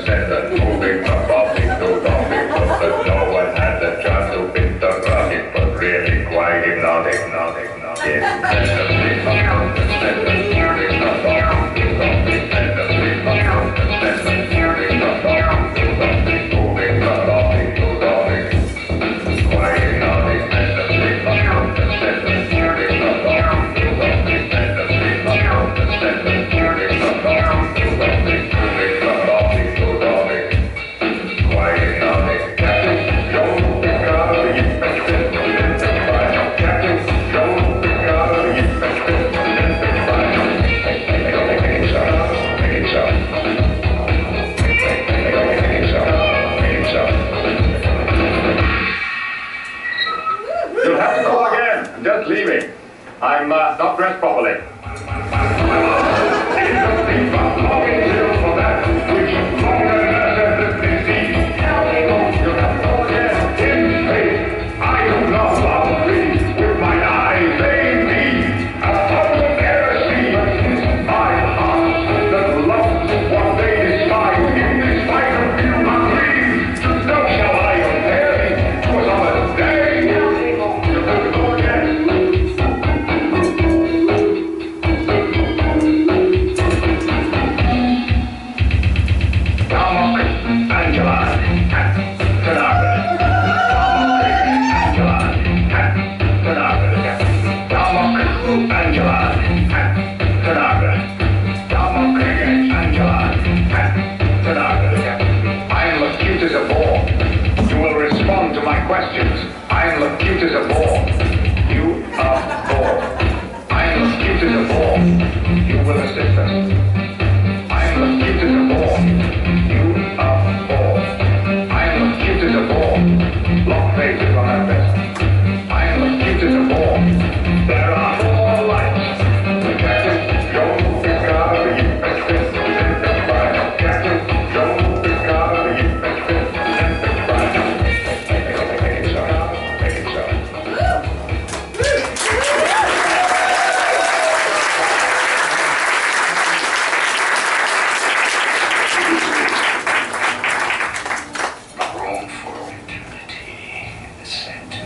descendant, moving from topic to topic, but no one had the chance to pick the rock. It was really quite hypnotic. I'm not dressed properly. Descent.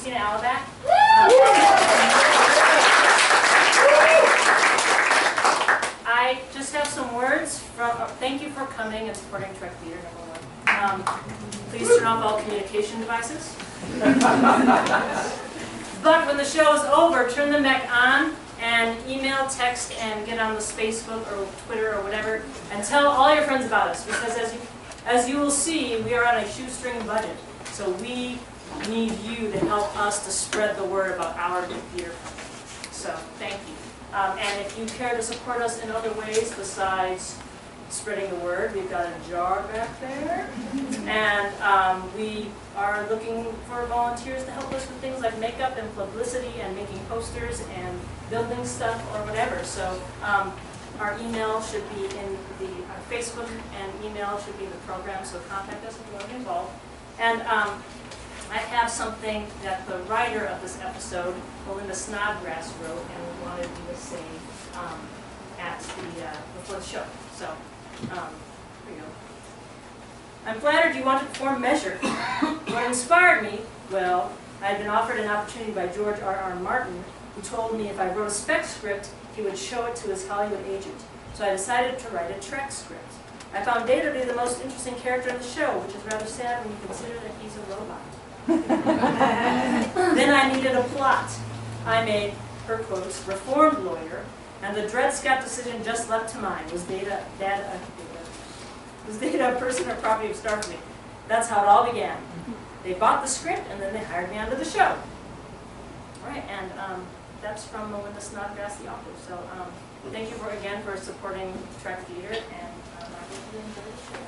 Christina Allaback. I just have some words from, thank you for coming and supporting Trek Theater, number one. Please turn off all communication devices. But when the show is over, turn them back on and email, text, and get on the Facebook or Twitter or whatever, and tell all your friends about us. Because as you will see, we are on a shoestring budget. So we need you to help us to spread the word about our new theater. So thank you. And if you care to support us in other ways besides spreading the word, we've got a jar back there. And we are looking for volunteers to help us with things like makeup and publicity and making posters and building stuff or whatever. So our email should be in our Facebook and email should be in the program, so contact us if you want to get involved. And I have something that the writer of this episode, Melinda Snodgrass, wrote, and we wanted to do the same before the show. So, here you go. I'm flattered you want to perform Measure. What inspired me? Well, I had been offered an opportunity by George R.R. Martin, who told me if I wrote a spec script, he would show it to his Hollywood agent. So I decided to write a Trek script. I found Data to be the most interesting character in the show, which is rather sad when you consider that he's a robot. Then I needed a plot. I made, her quotes, reformed lawyer, and the Dred Scott decision just left to mine. Was Data a person or property of Starfleet? That's how it all began. They bought the script and then they hired me onto the show. All right, and that's from Melinda Snodgrass, the author. So thank you again for supporting Trek Theater, and I hope you enjoy the show.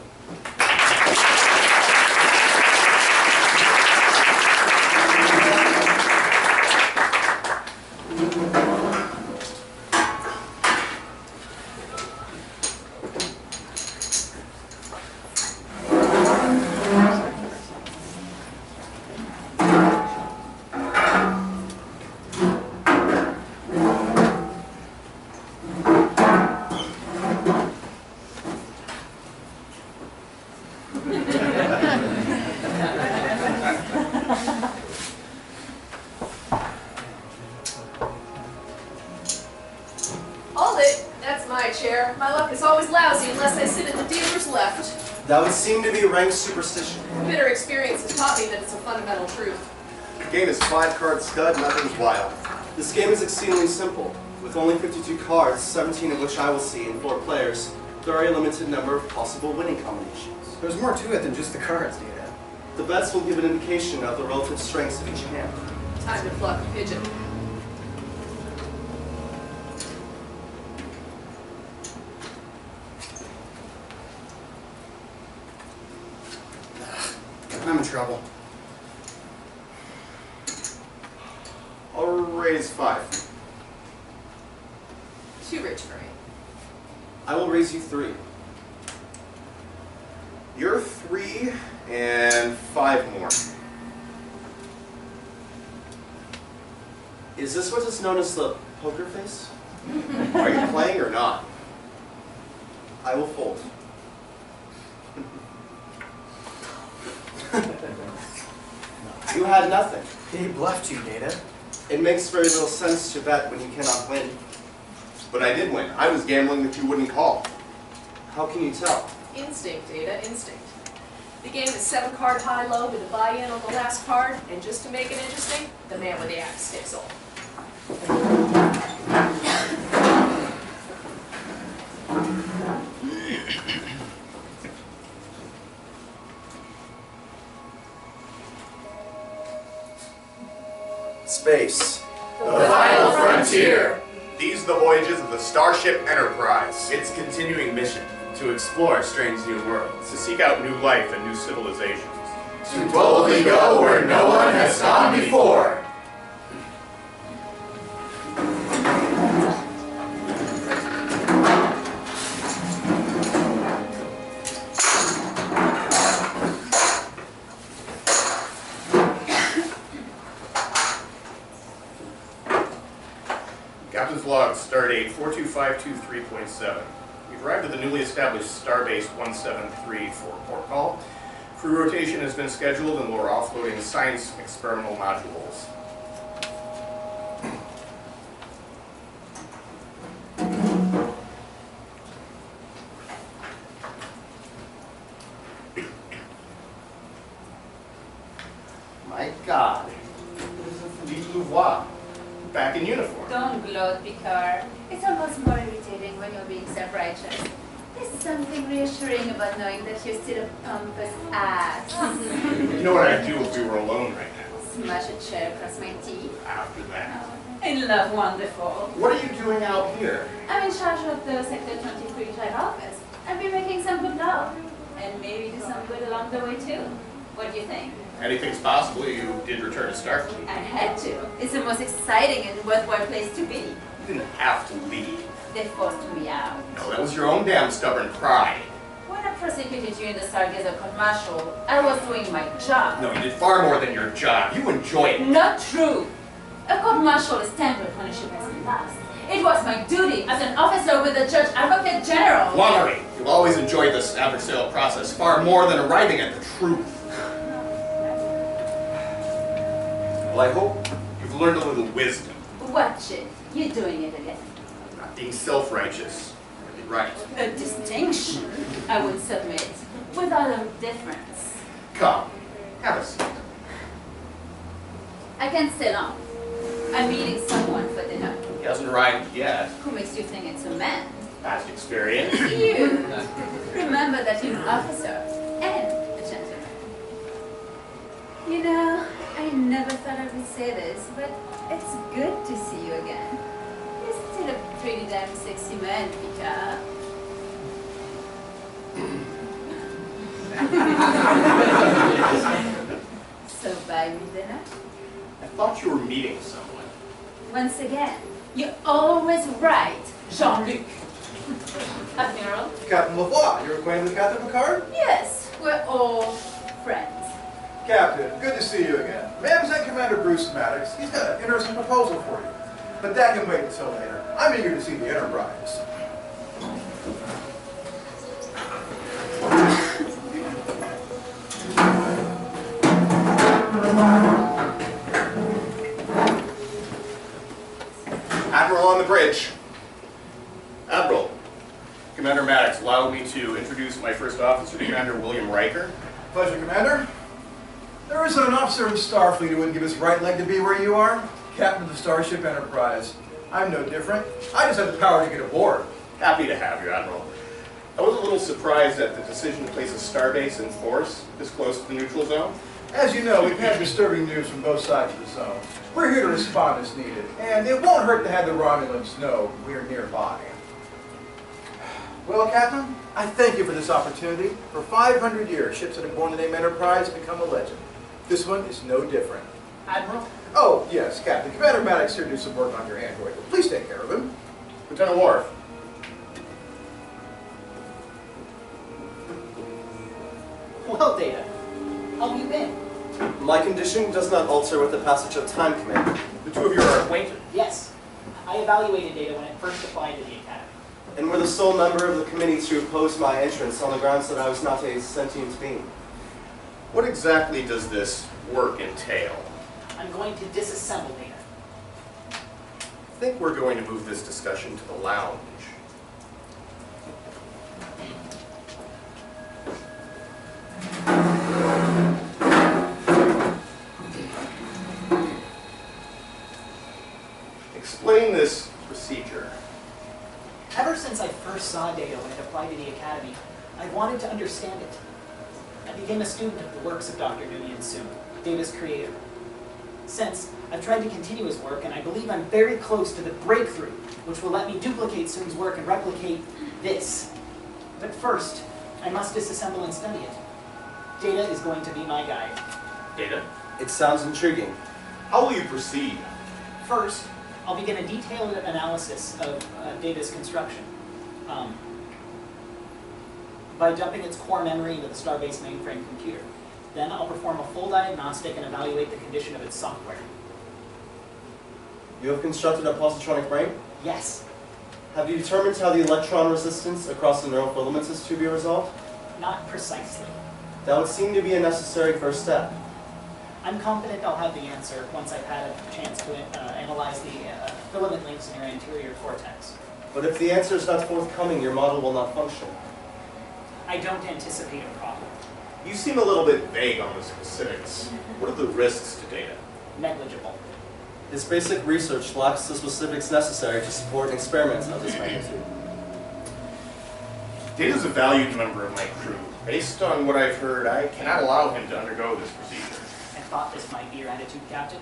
That would seem to be rank superstition. Bitter experience has taught me that it's a fundamental truth. The game is 5-card stud, nothing's wild. This game is exceedingly simple. With only 52 cards, 17 of which I will see, and 4 players, there are a limited number of possible winning combinations. There's more to it than just the cards, Data. The bets will give an indication of the relative strengths of each hand. Time to pluck a pigeon. I'm in trouble. I'll raise 5. Too rich for me. I will raise you 3. You're 3 and 5 more. Is this what is known as the poker face? Are you playing or not? I will fold. You had nothing. He bluffed you, Data. It makes very little sense to bet when you cannot win. But I did win. I was gambling that you wouldn't call. How can you tell? Instinct, Data, instinct. The game is 7-card high-low with a buy-in on the last card, and just to make it interesting, the man with the axe takes all. Space. The final frontier. These are the voyages of the Starship Enterprise. Its continuing mission, to explore strange new worlds. To seek out new life and new civilizations. To boldly go where no one has gone before. Captain's log, stardate 42523.7. We've arrived at the newly established Starbase 173 for port call. Crew rotation has been scheduled and we're offloading science experimental modules. My God. Back in uniform. Don't gloat, Picard. It's almost more irritating when you're being self-righteous. There's something reassuring about knowing that you're still a pompous ass. You know what I'd do if we were alone right now? Smash a chair across my teeth. After that. In love, wonderful. What are you doing out here? I'm in charge of the Sector 23 drive office. I'll be making some good love. And maybe do some good along the way, too. What do you think? Anything's possible. You did return to Starfleet. I had to. It's the most exciting and worthwhile place to be. You didn't have to leave. They forced me out. No, that was your own damn stubborn pride. When I prosecuted you in the Stargazer Court Martial, I was doing my job. No, you did far more than your job. You enjoy it. Not true. A court martial is standard when a ship has been lost. It was my duty as an officer with the Judge Advocate General. Flummery. You've always enjoyed this adversarial process far more than arriving at the truth. Well, I hope you've learned a little wisdom. Watch it. You're doing it again. Not being self-righteous. Really right. A distinction, I would submit, without a difference. Come, have a seat. I can't stay long. I'm meeting someone for dinner. He hasn't arrived yet. Who makes you think it's a man? Past experience. You. Remember that you're an officer and a gentleman. You know, I never thought I would say this, but it's good to see you again. You're still a pretty damn sexy man, Picard. So buy me dinner? I thought you were meeting someone. Once again, you're always right, Jean-Luc. Admiral? Captain Lavoie, you're acquainted with Captain Picard? Yes, we're all friends. Captain, good to see you again. May I present Commander Bruce Maddox? He's got an interesting proposal for you. But that can wait until later. I'm eager to see the Enterprise. Admiral on the bridge. Admiral, Commander Maddox, allow me to introduce my first officer, Commander William Riker. Pleasure, Commander. There isn't an officer in Starfleet who wouldn't give his right leg to be where you are. Captain of the Starship Enterprise. I'm no different. I just have the power to get aboard. Happy to have you, Admiral. I was a little surprised at the decision to place a starbase in force this close to the neutral zone. As you know, we've had disturbing news from both sides of the zone. We're here to respond as needed, and it won't hurt to have the Romulans know we're nearby. Well, Captain, I thank you for this opportunity. For 500 years, ships that have borne the name Enterprise have become a legend. This one is no different. Admiral? Oh, yes, Captain. Commander Maddox here to do some work on your android. Please take care of him. Lieutenant Worf. Well, Data, how have you been? My condition does not alter with the passage of time, Commander. The two of you are acquainted. Yes. I evaluated Data when it first applied to the Academy. And were the sole member of the committee to oppose my entrance on the grounds that I was not a sentient being. What exactly does this work entail? I'm going to disassemble Data. I think we're going to move this discussion to the lounge. Explain this procedure. Ever since I first saw Data when it applied to the Academy, I wanted to understand it. I became a student of the works of Dr. Nguyen Soong, Data's creator. Since, I've tried to continue his work, and I believe I'm very close to the breakthrough, which will let me duplicate Soong's work and replicate this. But first, I must disassemble and study it. Data is going to be my guide. Data? It sounds intriguing. How will you proceed? First, I'll begin a detailed analysis of Data's construction by dumping its core memory into the Starbase mainframe computer. Then I'll perform a full diagnostic and evaluate the condition of its software. You have constructed a positronic brain? Yes, Have you determined how the electron resistance across the neural filaments is to be resolved? not precisely. That would seem to be a necessary first step. I'm confident I'll have the answer once I've had a chance to analyze the filament links in your anterior cortex. But if the answer is not forthcoming, your model will not function. I don't anticipate a problem. You seem a little bit vague on the specifics. What are the risks to data? Negligible. His basic research lacks the specifics necessary to support experiments of this magnitude. Data's a valued member of my crew. Based on what I've heard, I cannot allow him to undergo this procedure. I thought this might be your attitude, Captain.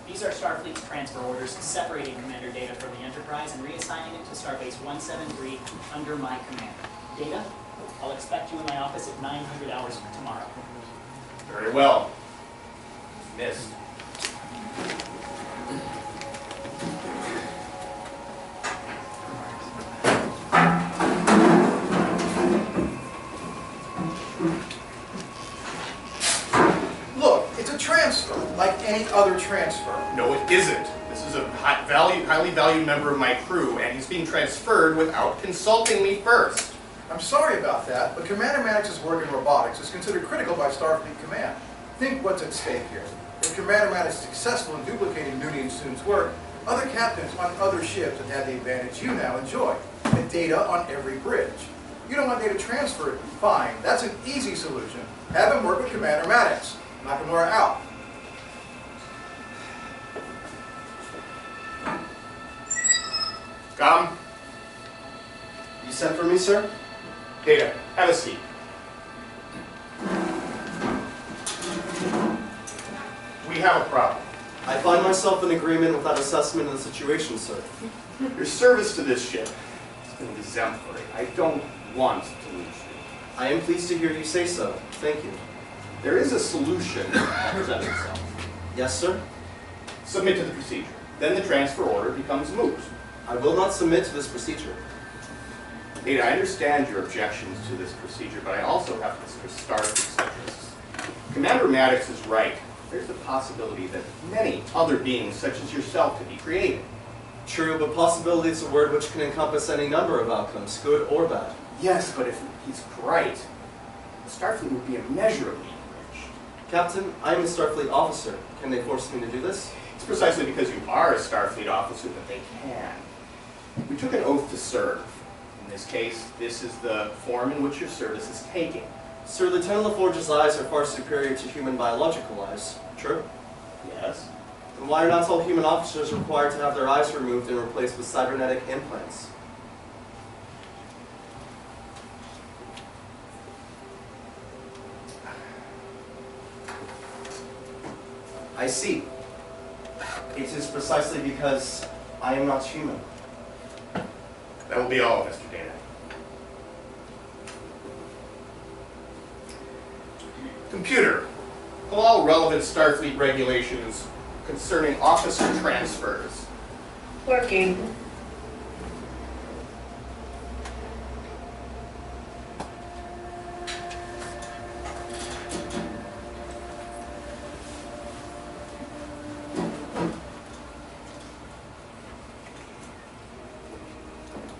These are Starfleet's transfer orders separating Commander Data from the Enterprise and reassigning it to Starbase 173 under my command. Data, I'll expect you in my office at 900 hours tomorrow. Very well. Missed. Look, it's a transfer, like any other transfer. No, it isn't. This is a highly valued member of my crew, and he's being transferred without consulting me first. I'm sorry about that, but Commander Maddox's work in robotics is considered critical by Starfleet Command. Think what's at stake here. If Commander Maddox is successful in duplicating Noonien Soon's work, other captains on other ships have had the advantage you now enjoy, the data on every bridge. You don't want data transferred? Fine, that's an easy solution. Have him work with Commander Maddox. Nakamura out. Come. You sent for me, sir? Data, have a seat. We have a problem. I find myself in agreement with that assessment of the situation, sir. Your service to this ship has been exemplary. I don't want to lose you. I am pleased to hear you say so. Thank you. There is a solution that presents itself. Yes, sir? Submit to the procedure. Then the transfer order becomes moot. I will not submit to this procedure. Ada, I understand your objections to this procedure, but I also have to start with interests. Commander Maddox is right. There's the possibility that many other beings such as yourself could be created. True, but possibility is a word which can encompass any number of outcomes, good or bad. Yes, but if he's right, Starfleet would be immeasurably enriched. Captain, I am a Starfleet officer. Can they force me to do this? It's precisely because you are a Starfleet officer that they can. We took an oath to serve. In this case, this is the form in which your service is taking. Sir, Lieutenant LaForge's eyes are far superior to human biological eyes. True? Yes? Then why are not all human officers required to have their eyes removed and replaced with cybernetic implants? I see. It is precisely because I am not human. That will be all, Mr. Dana. Computer, pull all relevant Starfleet regulations concerning officer transfers. Working.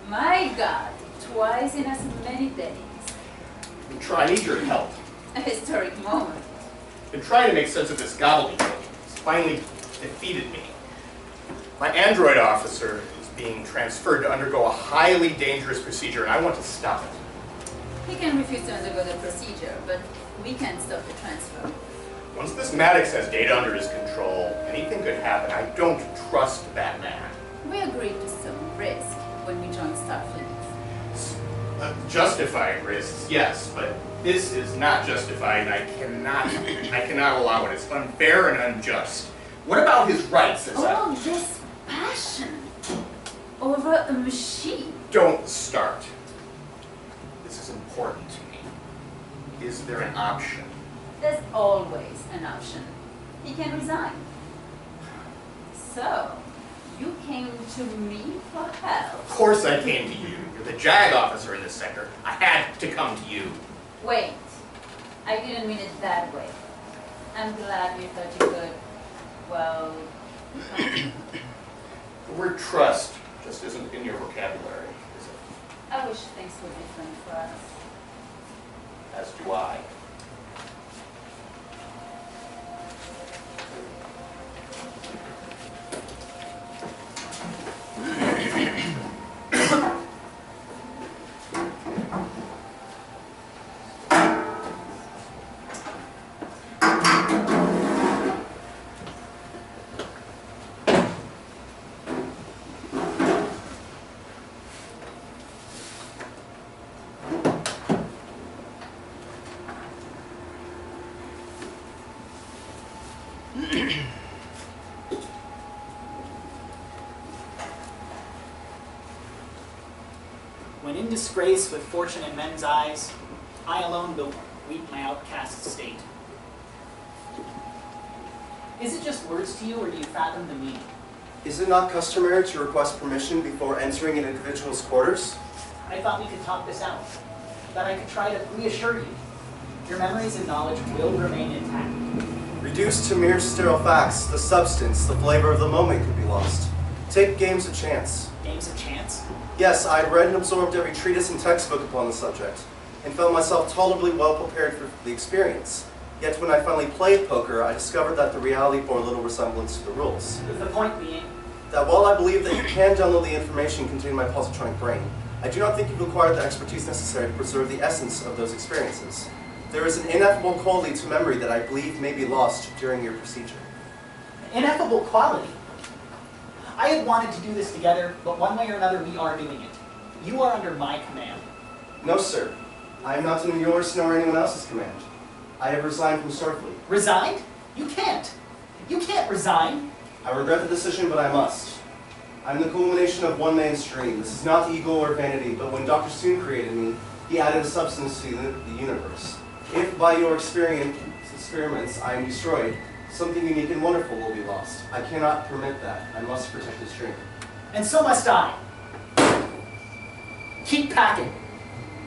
My God, twice in as many days. I need your help. A historic moment. Been trying to make sense of this gobbledygook. It's finally defeated me. My android officer is being transferred to undergo a highly dangerous procedure, and I want to stop it. He can refuse to undergo the procedure, but we can't stop the transfer. Once this Maddox has data under his control, anything could happen. I don't trust that man. We agreed to some risk when we joined Starfleet. Justified risks, yes, but this is not justified, and I cannot allow it. It's unfair and unjust. What about his rights as All this passion over a machine. Don't start. This is important to me. Is there an option? There's always an option. He can resign. So, you came to me for help. Of course I came to you. You're the JAG officer in this sector. I had to come to you. Wait, I didn't mean it that way. I'm glad you thought you could, well, The word trust just isn't in your vocabulary, is it? I wish things were different for us. As do I. When in disgrace with fortune in men's eyes, I alone will weep my outcast state. Is it just words to you, or do you fathom the meaning? Is it not customary to request permission before entering an individual's quarters? I thought we could talk this out, that I could try to reassure you. Your memories and knowledge will remain intact. Reduced to mere sterile facts, the substance, the flavor of the moment could be lost. Take games of chance. Games of chance? Yes, I had read and absorbed every treatise and textbook upon the subject, and felt myself tolerably well prepared for the experience. Yet when I finally played poker, I discovered that the reality bore little resemblance to the rules. The point being? That while I believe that you can download the information contained in my positronic brain, I do not think you've acquired the expertise necessary to preserve the essence of those experiences. There is an ineffable quality to memory that I believe may be lost during your procedure. Ineffable quality? I had wanted to do this together, but one way or another we are doing it. You are under my command. No, sir. I am not in yours nor anyone else's command. I have resigned from Starfleet. Resigned? You can't. You can't resign. I regret the decision, but I must. I'm the culmination of one man's dream. This is not ego or vanity, but when Dr. Soon created me, he added a substance to the universe. If by your experiments I am destroyed, something unique and wonderful will be lost. I cannot permit that. I must protect this dream. And so must I. Keep packing.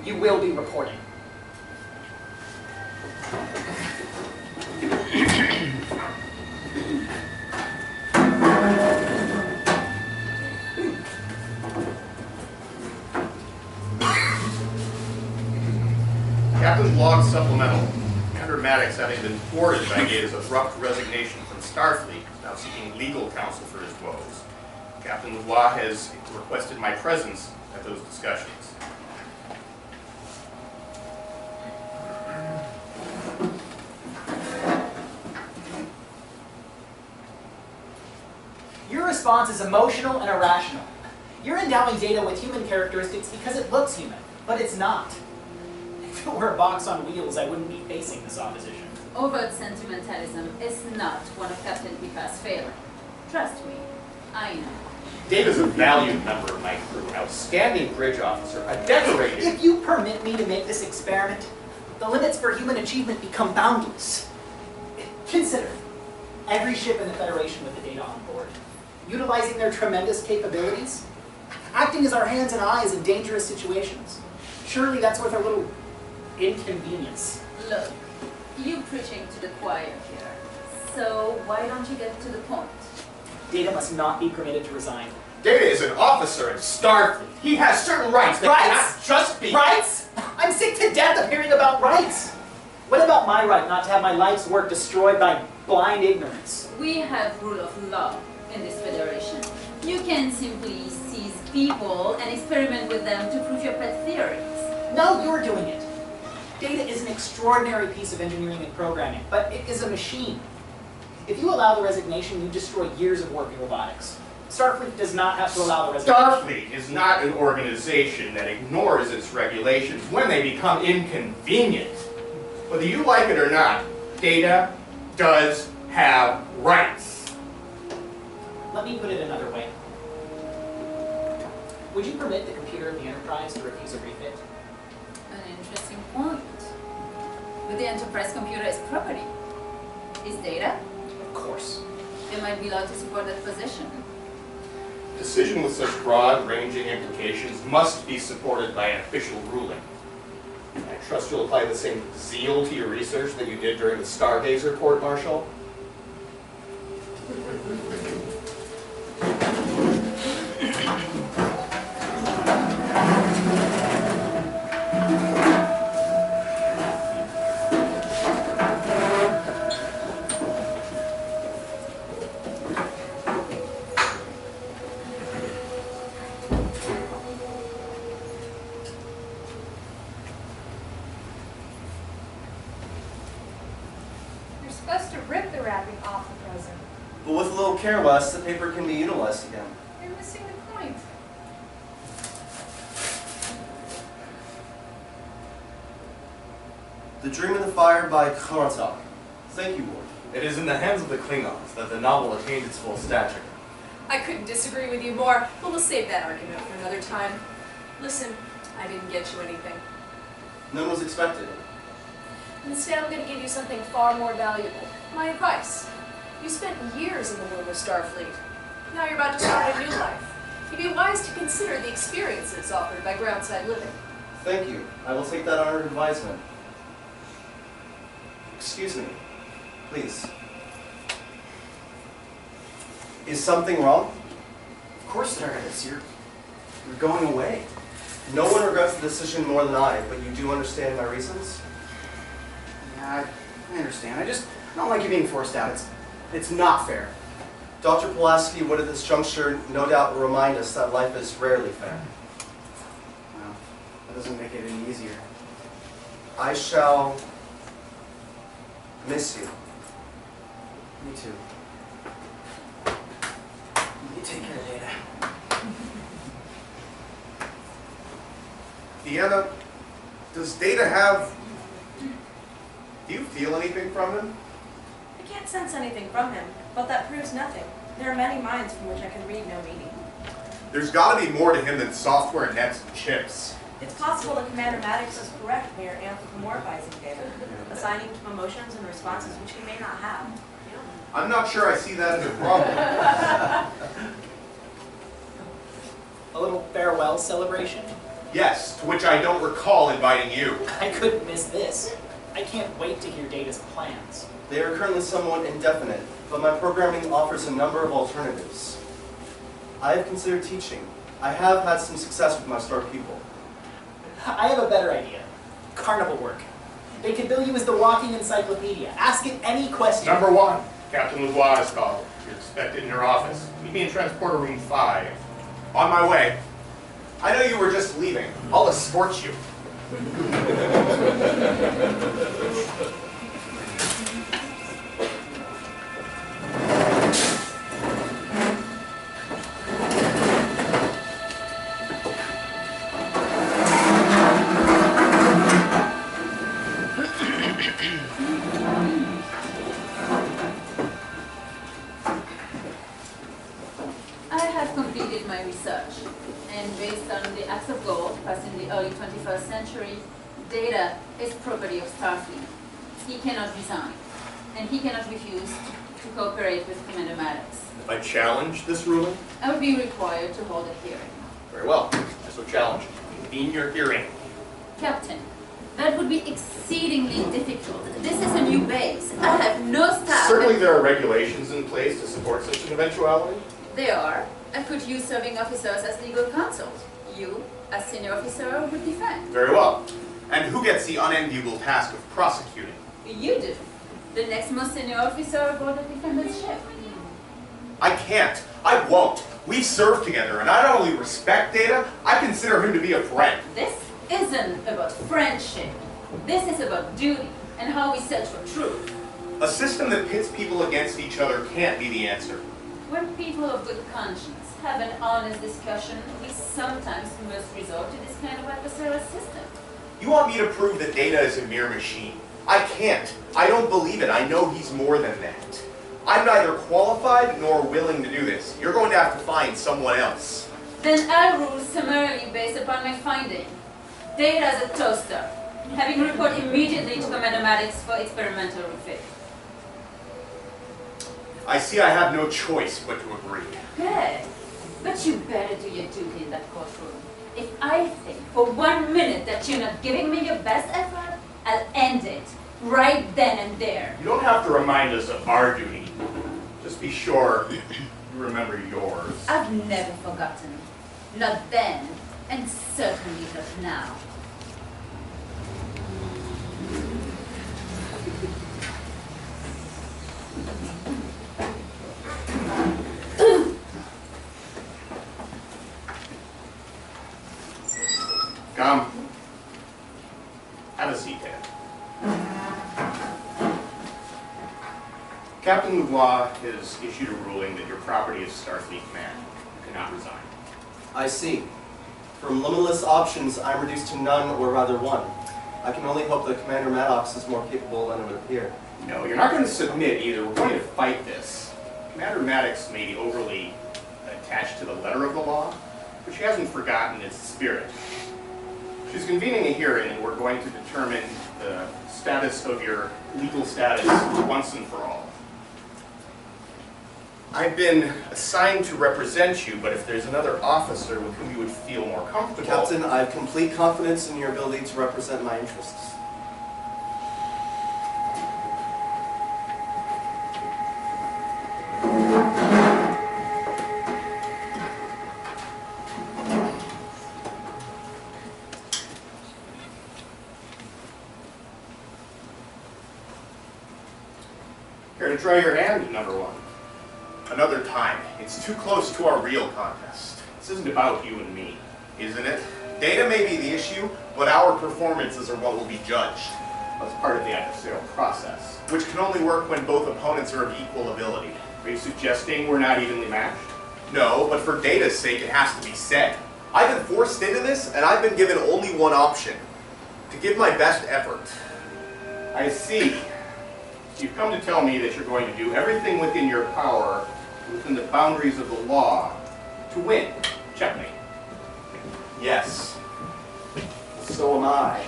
You will be reporting. Captain's log supplemental. Commander Maddox, having been thwarted by Data's abrupt resignation from Starfleet, is now seeking legal counsel for his woes. Captain Leroy has requested my presence at those discussions. Your response is emotional and irrational. You're endowing Data with human characteristics because it looks human, but it's not. If it were a box on wheels, I wouldn't be facing this opposition. Overt sentimentalism is not one of Captain Picard's failings. Trust me, I know. Data's a valued member of my crew, an outstanding bridge officer, a decorated... If you permit me to make this experiment, the limits for human achievement become boundless. Consider every ship in the Federation with the Data on board, utilizing their tremendous capabilities, acting as our hands and eyes in dangerous situations. Surely that's worth a little inconvenience. Look, you preaching to the choir here. So why don't you get to the point? Data must not be permitted to resign. Data is an officer in Starfleet. He has certain rights that cannot just be... Rights? I'm sick to death of hearing about rights. What about my right not to have my life's work destroyed by blind ignorance? We have rule of law in this federation. You can simply seize people and experiment with them to prove your pet theories. No, you're doing it. Data is an extraordinary piece of engineering and programming, but it is a machine. If you allow the resignation, you destroy years of work in robotics. Starfleet does not have to allow the resignation. Starfleet is not an organization that ignores its regulations when they become inconvenient. Whether you like it or not, Data does have rights. Let me put it another way. Would you permit the computer of the Enterprise to refuse a refit? An interesting point. But the Enterprise computer is property. Is Data? Of course. It might be allowed to support that position. A decision with such broad-ranging implications must be supported by an official ruling. I trust you'll apply the same zeal to your research that you did during the Stargazer court-martial. But with a little care, Wes, the paper can be utilized again. You're missing the point. The Dream of the Fire by Konatok. Thank you, Ward. It is in the hands of the Klingons that the novel attained its full stature. I couldn't disagree with you more, but we'll save that argument for another time. Listen, I didn't get you anything. None was expected. Instead, I'm going to give you something far more valuable. My advice. You spent years in the Lunar Starfleet. Now you're about to start a new life. You'd be wise to consider the experiences offered by groundside living. Thank you. I will take that under advisement. Excuse me. Please. Is something wrong? Of course there is. You're going away. No one regrets the decision more than I, but you do understand my reasons? Yeah, I understand. I don't like you being forced out. It's not fair. Dr. Pulaski would at this juncture no doubt remind us that life is rarely fair. Well, that doesn't make it any easier. I shall miss you. Me too. You take care, Data. Deanna, does Data have... Do you feel anything from him? I can't sense anything from him, but that proves nothing. There are many minds from which I can read no meaning. There's got to be more to him than software, nets, and chips. It's possible that Commander Maddox is correct. We are anthropomorphizing Data, assigning to him emotions and responses which he may not have. I'm not sure I see that as a problem. A little farewell celebration? Yes, to which I don't recall inviting you. I couldn't miss this. I can't wait to hear Data's plans. They are currently somewhat indefinite, but my programming offers a number of alternatives. I have considered teaching. I have had some success with my star pupil. I have a better idea. Carnival work. They could bill you as the walking encyclopedia. Ask it any question. Number 1, Captain Louvois is called. You're expected in your office. Meet me in transporter room 5. On my way. I know you were just leaving. I'll escort you. I have completed my research, and based on the acts of gold passed in the early 21st century, Data is property of Starfleet. He cannot resign, and he cannot refuse to cooperate with Commander Maddox. If I challenge this ruling? I would be required to hold a hearing. Very well. I so challenge you. Convene your hearing. Captain, that would be exceedingly difficult. This is a new base. I have no staff. Certainly there are regulations in place to support such an eventuality. There are. I could use serving officers as legal counsel. You, as senior officer, would defend. Very well. And who gets the unenviable task of prosecuting? You do. The next most senior officer aboard the defendant's ship. I can't. I won't. We've served together, and I not only respect Data, I consider him to be a friend. This isn't about friendship. This is about duty and how we search for truth. A system that pits people against each other can't be the answer. When people of good conscience have an honest discussion, we sometimes must resort to this kind of adversarial system. You want me to prove that Data is a mere machine? I can't. I don't believe it. I know he's more than that. I'm neither qualified nor willing to do this. You're going to have to find someone else. Then I'll rule summarily based upon my finding. Data is a toaster, having report immediately to Commander Maddox for experimental refit. I see I have no choice but to agree. Good. But you better do your duty in that courtroom. If I think for 1 minute that you're not giving me your best effort, I'll end it. Right then and there. You don't have to remind us of our duty. Just be sure you remember yours. I've never forgotten. Not then, and certainly not now. Come. Have a seat, Ted. Captain Louvois has issued a ruling that your property is Starfleet Command. You cannot resign. I see. From limitless options, I'm reduced to none, or rather one. I can only hope that Commander Maddox is more capable than it would appear. No, you're not going to submit either. We're going to fight this. Commander Maddox may be overly attached to the letter of the law, but she hasn't forgotten its spirit. She's convening a hearing, and we're going to determine the status of your legal status once and for all. I've been assigned to represent you, but if there's another officer with whom you would feel more comfortable... Captain, I have complete confidence in your ability to represent my interests. Care to try your hand at number one? Another time. It's too close to our real contest. This isn't about you and me, isn't it? Data may be the issue, but our performances are what will be judged. That's part of the adversarial process, which can only work when both opponents are of equal ability. Are you suggesting we're not evenly matched? No, but for data's sake, it has to be said. I've been forced into this, and I've been given only one option: to give my best effort. I see. You've come to tell me that you're going to do everything within your power, within the boundaries of the law, to win. Checkmate. Yes. So am I.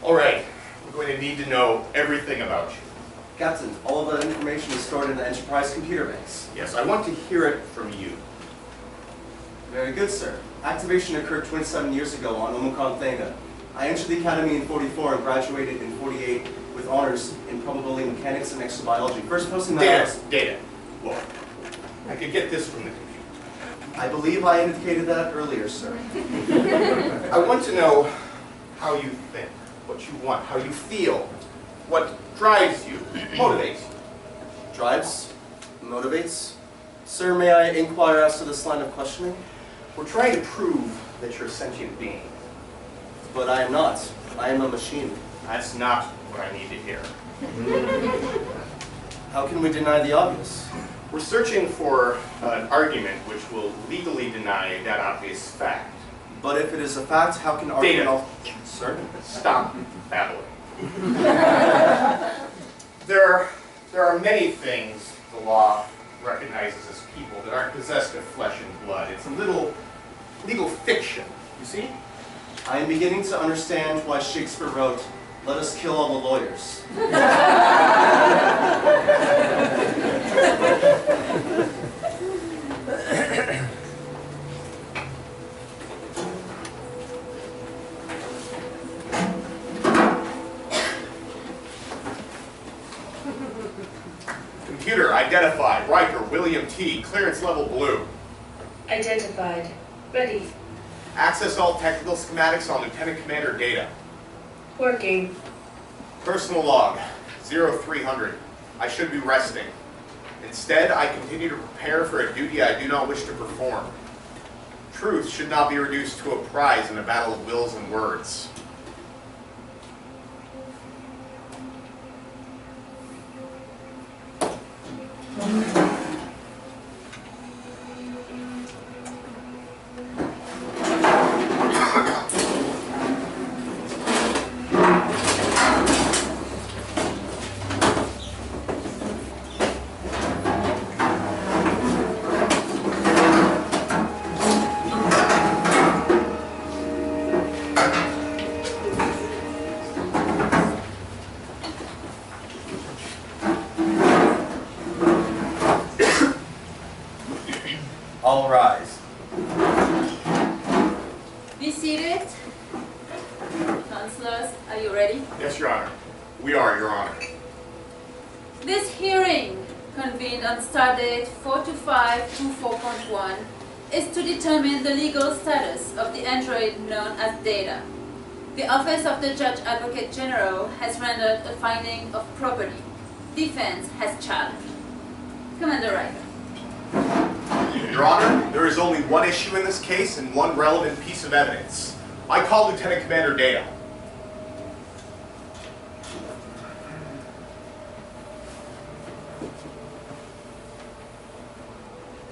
All right. We're going to need to know everything about you. Captain, all of that information is stored in the Enterprise computer banks. Yes, I want to hear it from you. Very good, sir. Activation occurred 27 years ago on Omicron Theta. I entered the Academy in 44 and graduated in 48 with honors in probability mechanics and exobiology. First posting that Data. Look, I could get this from the computer. I believe I indicated that earlier, sir. I want to know how you think, what you want, how you feel, what drives you, motivates you. Drives? Motivates? Sir, may I inquire as to this line of questioning? We're trying to prove that you're a sentient being. But I am not. I am a machine. That's not what I need to hear. How can we deny the obvious? We're searching for an argument which will legally deny that obvious fact. But if it is a fact, how can argument... Sir? Stop babbling. There are many things the law recognizes as people that aren't possessed of flesh and blood. It's a little legal fiction, you see? I am beginning to understand why Shakespeare wrote, "Let us kill all the lawyers." Computer identified. Riker, William T. Clearance level blue. Identified. Ready. Access all technical schematics on Lieutenant Commander data. Working. Personal log, 0300. I should be resting. Instead, I continue to prepare for a duty I do not wish to perform. Truth should not be reduced to a prize in a battle of wills and words. All rise. Be seated. Councilors, are you ready? Yes, Your Honor. We are, Your Honor. This hearing, convened on Stardate 42524.1, is to determine the legal status of the android known as Data. The Office of the Judge Advocate General has rendered a finding of property. Defense has challenged. Commander Riker. Your Honor, there is only one issue in this case and one relevant piece of evidence. I call Lieutenant Commander Data.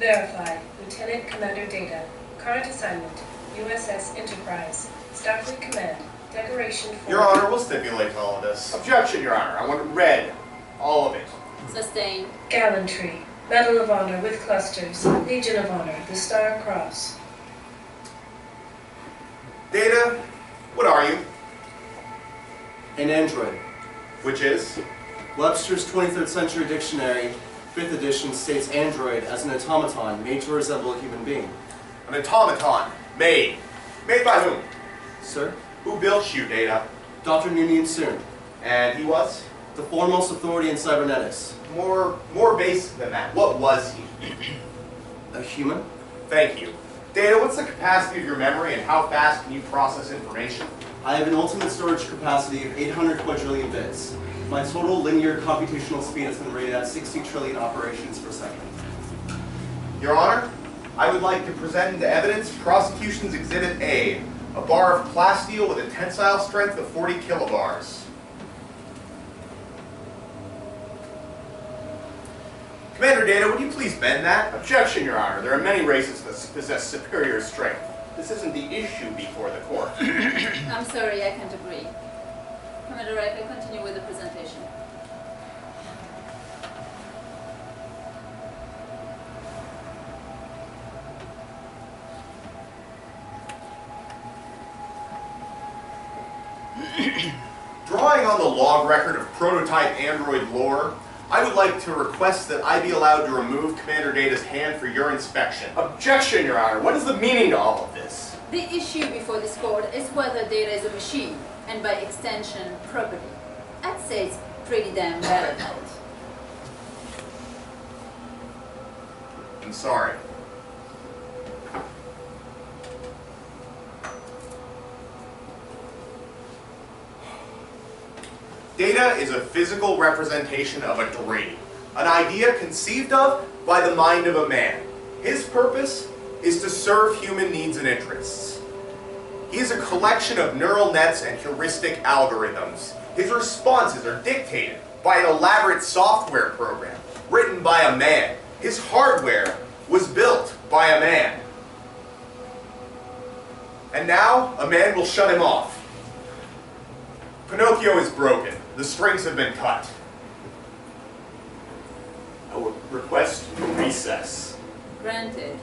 Verify. Lieutenant Commander Data. Current assignment. USS Enterprise. Starfleet Command. Decoration for... Your Honor, we'll stipulate to all of this. Objection, Your Honor. I want it read. All of it. Sustained. Gallantry. Medal of Honor with clusters. Legion of Honor. The Star Cross. Data, what are you? An android. Which is? Webster's 23rd Century Dictionary, 5th edition, states android as an automaton made to resemble a human being. An automaton. Made. Made by whom? Sir? Who built you, Data? Dr. Noonien Soon. And he was? The foremost authority in cybernetics. More basic than that. What was he? A human? Thank you. Data, what's the capacity of your memory and how fast can you process information? I have an ultimate storage capacity of 800 quadrillion bits. My total linear computational speed has been rated at 60 trillion operations per second. Your Honor, I would like to present into evidence Prosecution's Exhibit A, a bar of plasteel with a tensile strength of 40 kilobars. Commander Data, would you please bend that? Objection, Your Honor. There are many races that possess superior strength. This isn't the issue before the court. I'm sorry, I can't agree. Commander Riker, continue with the presentation. Drawing on the log record of prototype android lore, I would like to request that I be allowed to remove Commander Data's hand for your inspection. Objection, Your Honor. What is the meaning to all of this? The issue before this court is whether data is a machine, and by extension, property. I'd say it's pretty damn relevant. I'm sorry. Data is a physical representation of a dream, an idea conceived of by the mind of a man. His purpose is to serve human needs and interests. He is a collection of neural nets and heuristic algorithms. His responses are dictated by an elaborate software program written by a man. His hardware was built by a man. And now, a man will shut him off. Pinocchio is broken. The strings have been cut. I will request recess. Granted.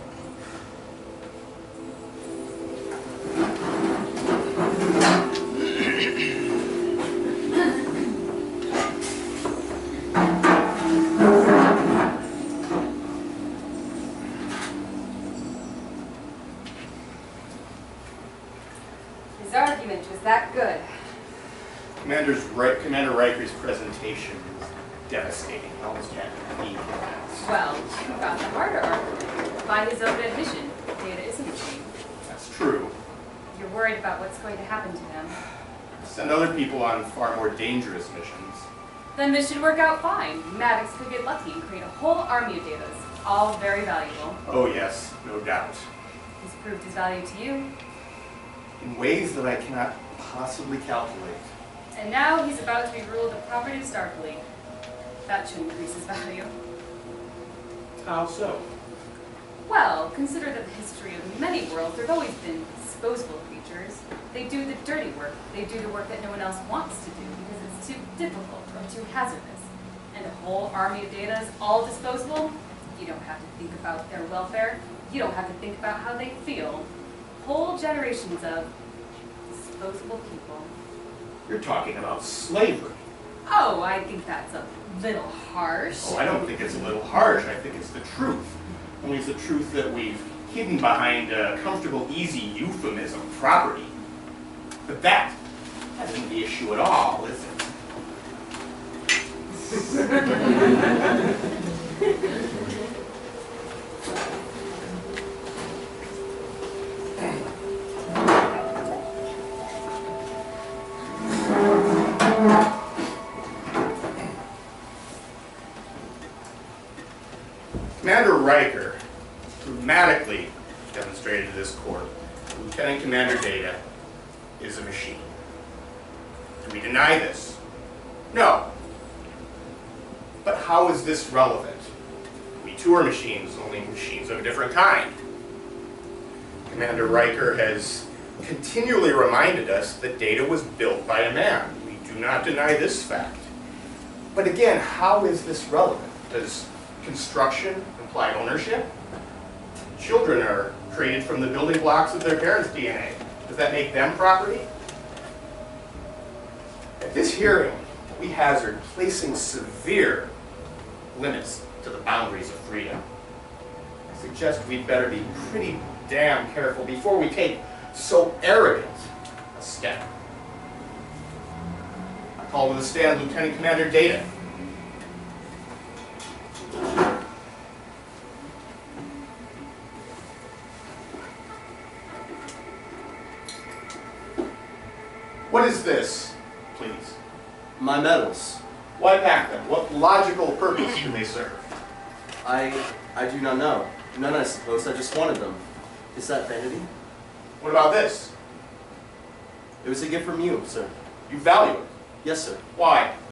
His argument was that good. Commander Riker's presentation is devastating. I almost had to leave him. Well, you got the harder argument. By his own admission, data is a machine. That's true. You're worried about what's going to happen to him. Send other people on far more dangerous missions. Then this should work out fine. Maddox could get lucky and create a whole army of datas, all very valuable. Oh yes, no doubt. He's proved his value to you. In ways that I cannot possibly calculate. And now he's about to be ruled a property of Starfleet. That should increase his value. How so? Well, consider that the history of many worlds, there have always been disposable creatures. They do the dirty work. They do the work that no one else wants to do because it's too difficult or too hazardous. And a whole army of data is all disposable. You don't have to think about their welfare. You don't have to think about how they feel. Whole generations of disposable people. You're talking about slavery. Oh, I think that's a little harsh. Oh, I don't think it's a little harsh. I think it's the truth. Only it's the truth that we've hidden behind a comfortable, easy euphemism, property. But that isn't the issue at all, is it? Commander Riker, through Commander Data is a machine. Do we deny this? No. But how is this relevant? We too are machines, only machines of a different kind. Commander Riker has continually reminded us that Data was built by a man. We do not deny this fact. But again, how is this relevant? Does construction imply ownership? Children are created from the building blocks of their parents' DNA. Does that make them property? At this hearing, we hazard placing severe limits to the boundaries of freedom. I suggest we'd better be pretty damn careful before we take so arrogant a step. I call to the stand Lieutenant Commander Data. What is this, please? My medals. Why pack them? What logical purpose do they serve? I do not know. None, I suppose. I just wanted them. Is that vanity? What about this? It was a gift from you, sir. You value it? Yes, sir. Why?